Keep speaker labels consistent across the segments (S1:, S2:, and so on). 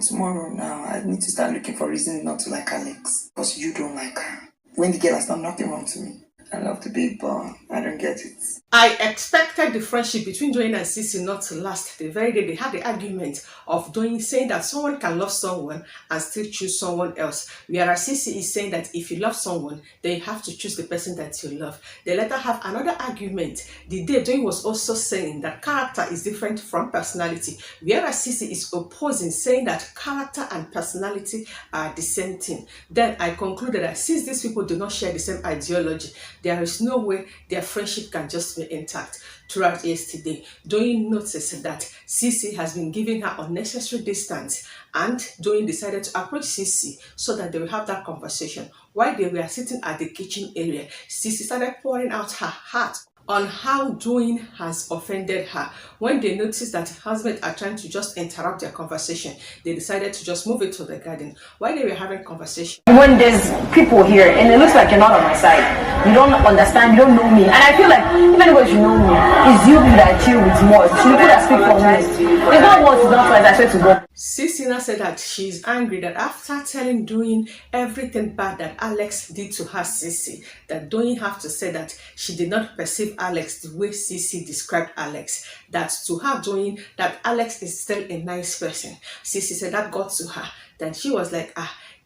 S1: tomorrow now, I need to start looking for reasons not to like Alex. Because you don't like her. When the girl has done nothing wrong to me. I love the big boy. I don't get it.
S2: I expected the friendship between Doyin and Ceec not to last. The very day they had the argument of Doyin saying that someone can love someone and still choose someone else. Whereas Ceec is saying that if you love someone, then you have to choose the person that you love. They later have another argument. The day Doyin was also saying that character is different from personality. Whereas Ceec is opposing, saying that character and personality are the same thing. Then I concluded that since these people do not share the same ideology, there is no way their friendship can just be intact. Throughout yesterday, Doyin noticed that Ceec has been giving her unnecessary distance, and Doyin decided to approach Ceec so that they will have that conversation. While they were sitting at the kitchen area, Ceec started pouring out her heart on how Doyin has offended her. When they noticed that housemates are trying to just interrupt their conversation, they decided to just move it to the garden. While they were having conversation,
S3: when there's people here and it looks like you're not on my side, you don't understand, you don't know me, and I feel like if anybody should know me, it's you that I chill with more. It's you that speak for me. It's not once, it's not twice, I swear to God.
S2: Ceec said that she's angry that after telling Doyin everything bad that Alex did to her, Ceec, that Doyin have to say that she did not perceive Alex the way Ceec described Alex. That to her, Doyin, that Alex is still a nice person. Ceec said that got to her. That she was like,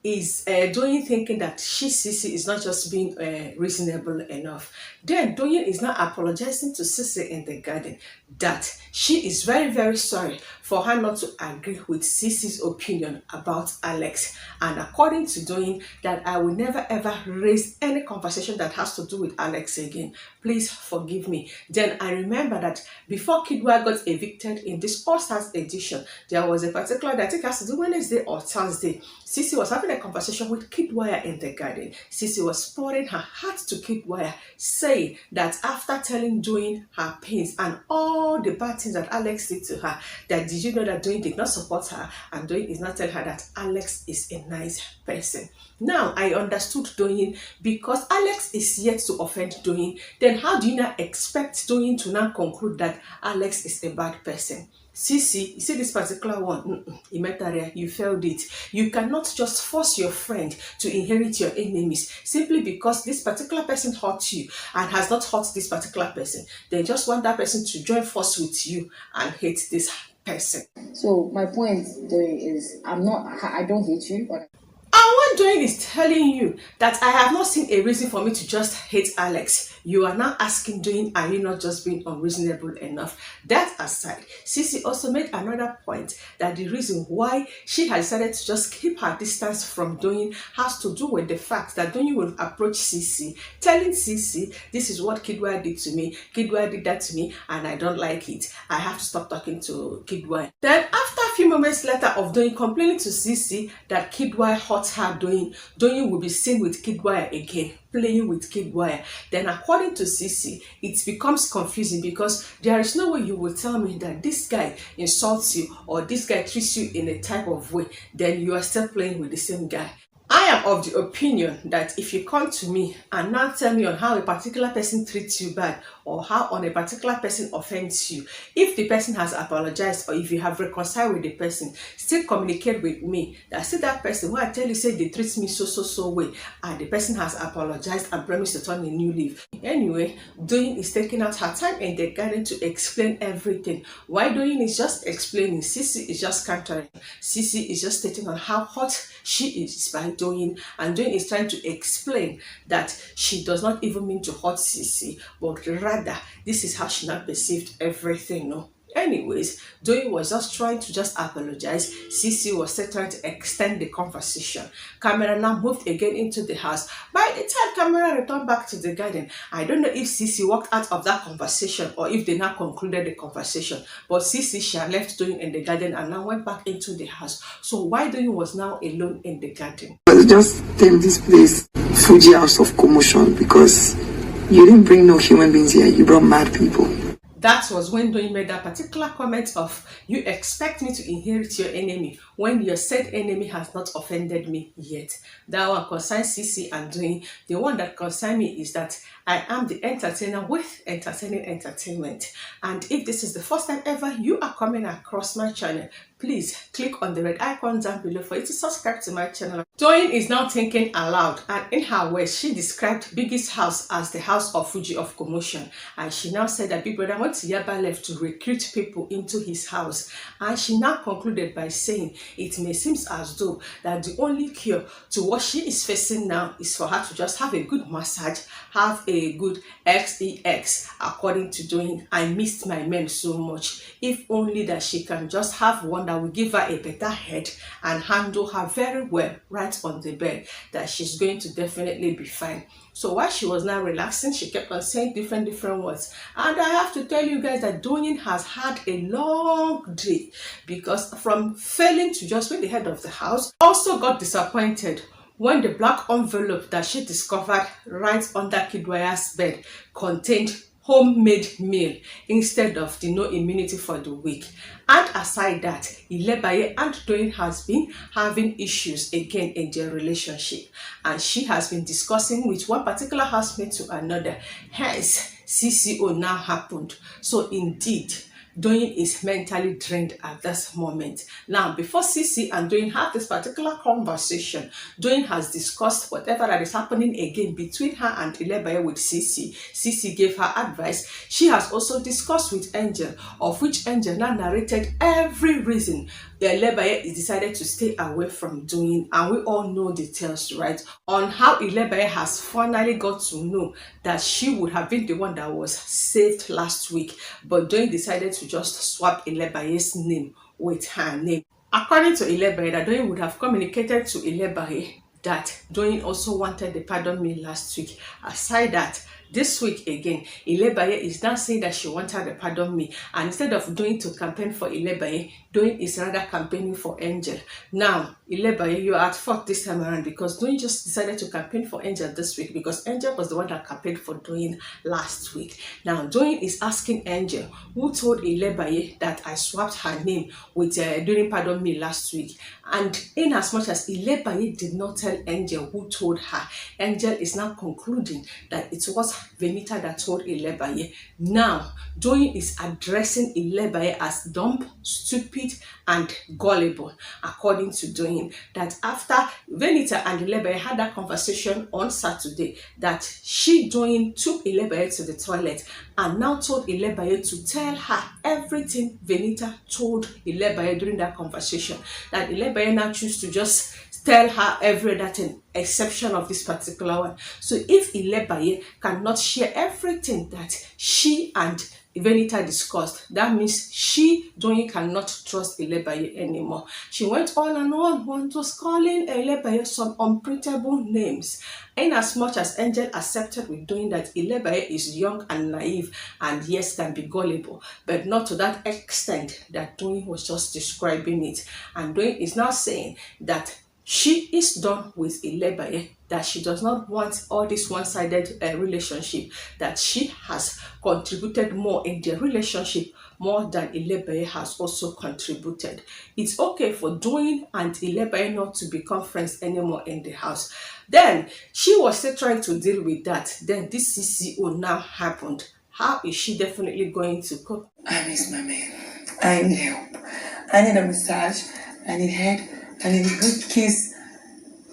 S2: is Doyin thinking that Ceec is not just being reasonable enough? Then Doyin is now apologizing to Ceec in the garden that she is very, very sorry for her not to agree with Ceec's opinion about Alex. And according to Doyin, that I will never ever raise any conversation that has to do with Alex again. Please forgive me. Then I remember that before Kidwaya got evicted in this All-Stars edition, there was a particular that I think has to do Wednesday or Thursday. Ceec was having a conversation with Kidwaya in the garden. Ceec was pouring her heart to Kidwaya, saying that after telling Doyin her pains and all the bad things that Alex did to her, that did you know that Doyin did not support her, and Doyin is not telling her that Alex is a nice person. Now I understood Doyin, because Alex is yet to offend Doyin. Then how do you now expect Doyin to now conclude that Alex is a bad person? Ceec, you see this particular one, Imetaria, you failed it. You cannot just force your friend to inherit your enemies simply because this particular person hurt you and has not hurt this particular person. They just want that person to join force with you and hate this person.
S3: So my point, Doyin, is I don't hate you, but
S2: what Doyin is telling you that I have not seen a reason for me to just hate Alex. You are now asking Doyin, are you not just being unreasonable enough? That aside, Ceec also made another point that the reason why she has decided to just keep her distance from Doyin has to do with the fact that Doyin will approach Ceec, telling Ceec, this is what Kidwaya did to me. Kidwaya did that to me and I don't like it. I have to stop talking to Kidwaya. Then after a few moments later of Doyin complaining to Ceec that Kidwaya hurt her, Doyin will be seen with Kidwaya again, playing with Kidwaya. Then according to Ceec, it becomes confusing because there is no way you will tell me that this guy insults you or this guy treats you in a type of way, then you are still playing with the same guy. I am of the opinion that if you come to me and now tell me on how a particular person treats you bad or how on a particular person offends you, if the person has apologized or if you have reconciled with the person, still communicate with me that see that person who I tell you say they treat me so way and the person has apologized and promised to turn a new leaf. Anyway, Doyin is taking out her time in the garden to explain everything. Why Doyin is just explaining, Ceec is just countering. Ceec is just stating on how hot she is by Doyin, and Doyin is trying to explain that she does not even mean to hurt Ceec, but rather this is how she not perceived everything. No. Anyways, Doyin was just trying to just apologize. Ceec was still trying to extend the conversation. Camera now moved again into the house. By the time Camera returned back to the garden, I don't know if Ceec walked out of that conversation or if they now concluded the conversation. But Ceec, she had left Doyin in the garden and now went back into the house. So why Doyin was now alone in the garden?
S1: Just take this place Fuji house of commotion because you didn't bring no human beings here, you brought mad people.
S2: That was when Doyin made that particular comment of, you expect me to inherit your enemy when your said enemy has not offended me yet. That one concerns Ceec and Doyin. The one that concerns me is that I am the entertainer with entertaining entertainment. And if this is the first time ever you are coming across my channel, please click on the red icon down below for you to subscribe to my channel. Doyin is now thinking aloud, and in her words, she described Biggie's house as the house of Fuji of commotion, and she now said that Big Brother Naija left to recruit people into his house, and she now concluded by saying it may seem as though that the only cure to what she is facing now is for her to just have a good massage, have a good sex. According to Doyin, I missed my men so much. If only that she can just have one that will give her a better head and handle her very well right on the bed, that she's going to definitely be fine. So while she was now relaxing, she kept on saying different words. And I have to tell you guys that Doyin has had a long day, because from failing to just be the head of the house, also got disappointed when the black envelope that she discovered right under Kidwaya's bed contained homemade meal instead of the no immunity for the week. And aside that, Ilebaye and Doyin has been having issues again in their relationship, and she has been discussing with one particular housemate to another. Hence, CCO now happened. So indeed, Doyin is mentally drained at this moment. Now, before CC and Doyin have this particular conversation, Doyin has discussed whatever that is happening again between her and Ilebaye with CC. CC gave her advice. She has also discussed with Angel, of which Angel now narrated every reason Ilebaye is decided to stay away from Doyin, and we all know details, right, on how Ilebaye has finally got to know that she would have been the one that was saved last week, but Doyin decided to just swap Ilebaye's name with her name. According to Ilebaye, that Doyin would have communicated to Ilebaye that Doyin also wanted the pardon me last week. Aside that, this week again, Ilebaye is now saying that she wanted the pardon me, and instead of Doyin to campaign for Ilebaye, Doyin is rather campaigning for Angel. Now, Ilebaye, you are at fault this time around, because Doyin just decided to campaign for Angel this week, because Angel was the one that campaigned for Doyin last week. Now, Doyin is asking Angel, who told Ilebaye that I swapped her name with Doyin pardon me last week. And in as much as Ilebaye did not tell Angel who told her, Angel is now concluding that it was Venita that told Ilebaye. Now, Doyin is addressing Ilebaye as dumb, stupid, and gullible, according to Doyin, that after Venita and Ilebaye had that conversation on Saturday, that she, Doyin, took Ilebaye to the toilet and now told Ilebaye to tell her everything Venita told Ilebaye during that conversation, that Ilebaye now choose to just tell her every other thing, exception of this particular one. So if Ilebaye cannot share everything that she and Venita discussed, that means she, Doyin, cannot trust Ilebaye anymore. She went on and on, was calling Ilebaye some unprintable names. In as much as Angel accepted with Doyin that Ilebaye is young and naive, and yes, can be gullible, but not to that extent that Doyin was just describing it. And Doyin is now saying that she is done with Ilebaye, that she does not want all this one-sided relationship, that she has contributed more in their relationship more than Ilebaye has also contributed. It's okay for Doyin and Ilebaye not to become friends anymore in the house. Then she was still trying to deal with that. Then this CCO now happened. How is she definitely going to cope?
S1: I miss my man. I need help. I need a massage. I need head. I need a good kiss.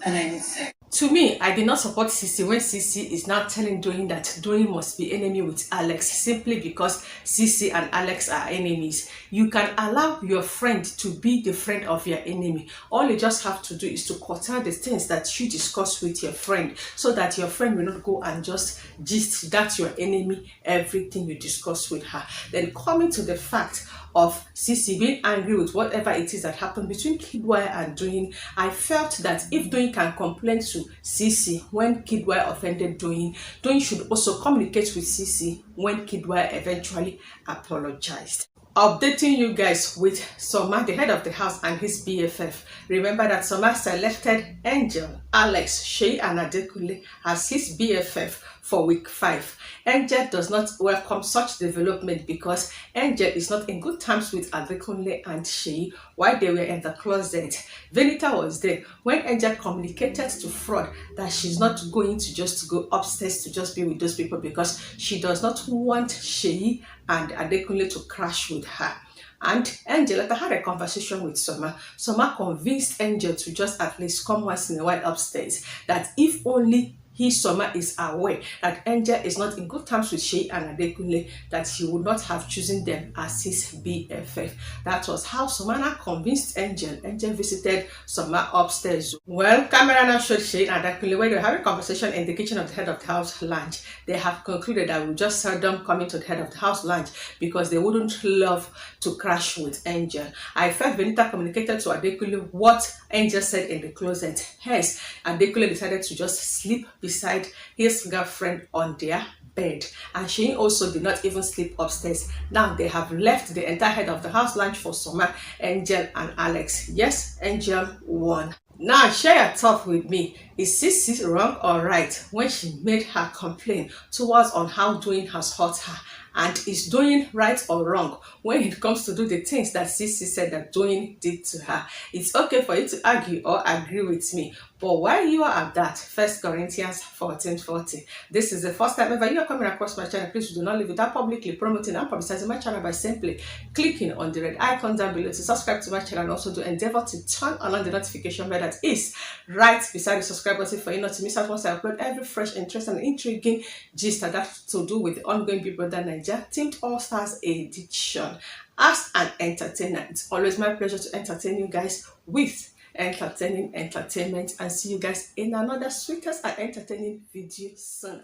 S1: And I need sex.
S2: To me, I did not support Sisi when Sisi is now telling Doyin that Doyin must be enemy with Alex simply because Sisi and Alex are enemies. You can allow your friend to be the friend of your enemy. All you just have to do is to curtail the things that you discuss with your friend, so that your friend will not go and just gist that your enemy everything you discuss with her. Then coming to the fact of Sisi being angry with whatever it is that happened between Kidwaya and Doyin, I felt that if Doyin can complain to Sisi when Kidwaya offended Doyin, Doyin should also communicate with Sisi when Kidwaya eventually apologized. Updating you guys with SOMA, the head of the house, and his BFF. Remember that SOMA selected Angel, Alex, Shay, and Adekunle as his BFF for week 5. Angel does not welcome such development because Angel is not in good terms with Adekunle and Shay while they were in the closet. Venita was there when Angel communicated to Fraud that she's not going to just go upstairs to just be with those people because she does not want Shay and Adekunle to crash with her. And Angel later had a conversation with SOMA. SOMA convinced Angel to just at least come once in a while upstairs, that if only SOMA is aware that Angel is not in good terms with Seyi and Adekunle, that he would not have chosen them as his BFF. That was how SOMA now convinced Angel. Angel visited SOMA upstairs. Well, camera now showed Seyi and Adekunle when they were having a conversation in the kitchen of the head of the house lounge. They have concluded that we just seldom come into the head of the house lounge because they wouldn't love to crash with Angel. I felt Benita communicated to Adekunle what Angel said in the closet. Hence, Adekunle decided to just sleep beside his girlfriend on their bed, and she also did not even sleep upstairs. Now they have left the entire head of the house lunch for SOMA, Angel and Alex. Yes, Angel won. Now share your thought with me. Is Ceec wrong or right when she made her complaint towards on how Doyin has hurt her? And is Doyin right or wrong when it comes to do the things that Ceec said that Doyin did to her? It's okay for you to argue or agree with me, but while you are at that, 1 Corinthians 14:40. This is the first time ever you are coming across my channel. Please do not leave without publicly promoting and publicizing my channel by simply clicking on the red icon down below to subscribe to my channel, and also to endeavor to turn on the notification bell that is right beside the subscribe button for you not to miss out once I upload every fresh, interesting, and intriguing gist that has to do with the ongoing Big Brother Naija Teamed All Stars edition. As an entertainer, it's always my pleasure to entertain you guys with entertaining entertainment, and see you guys in another sweetest and entertaining video soon.